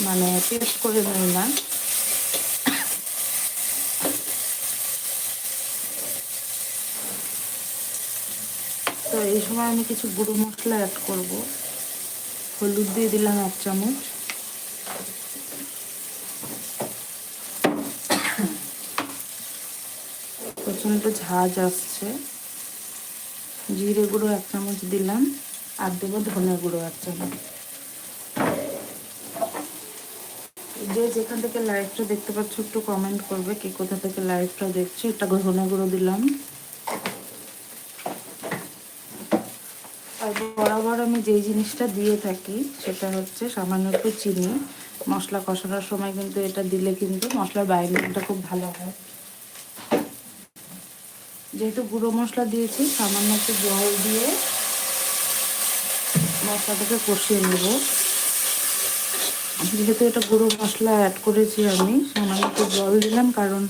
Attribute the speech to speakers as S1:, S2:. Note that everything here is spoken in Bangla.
S1: মানে পেস্ট করে নিই না। তো এই সময় আমি কিছু গুঁড়ো মশলা অ্যাড করব। হলুদ দিয়ে দিলাম 1 চামচ, প্রচণ্ড ঝাঁজ আসছে। জিরে গুঁড়ো 1 চামচ দিলাম, আর দেবো ধনে গুঁড়ো 1 চামচ। যে যেখান থেকে লাইভটা দেখতে পাচ্ছ একটু কমেন্ট করবে কে কোথা থেকে লাইভটা দেখছে। এটা ধনে গুঁড়ো দিলাম। আর বরাবর আমি যেই জিনিসটা দিয়ে থাকি সেটা হচ্ছে সামান্য একটু চিনি। মশলা কষানোর সময় কিন্তু এটা দিলে কিন্তু মশলার বাইন্ডিংটা খুব ভালো হয়। যেহেতু গুঁড়ো মশলা দিয়েছি, সামান্য একটু জল দিয়ে মশলাটাকে কষিয়ে নেব। যেহেতু এটা গুঁড়ো মশলা অ্যাড করেছি আমি, সামান্য একটু জল দিলাম, কারণ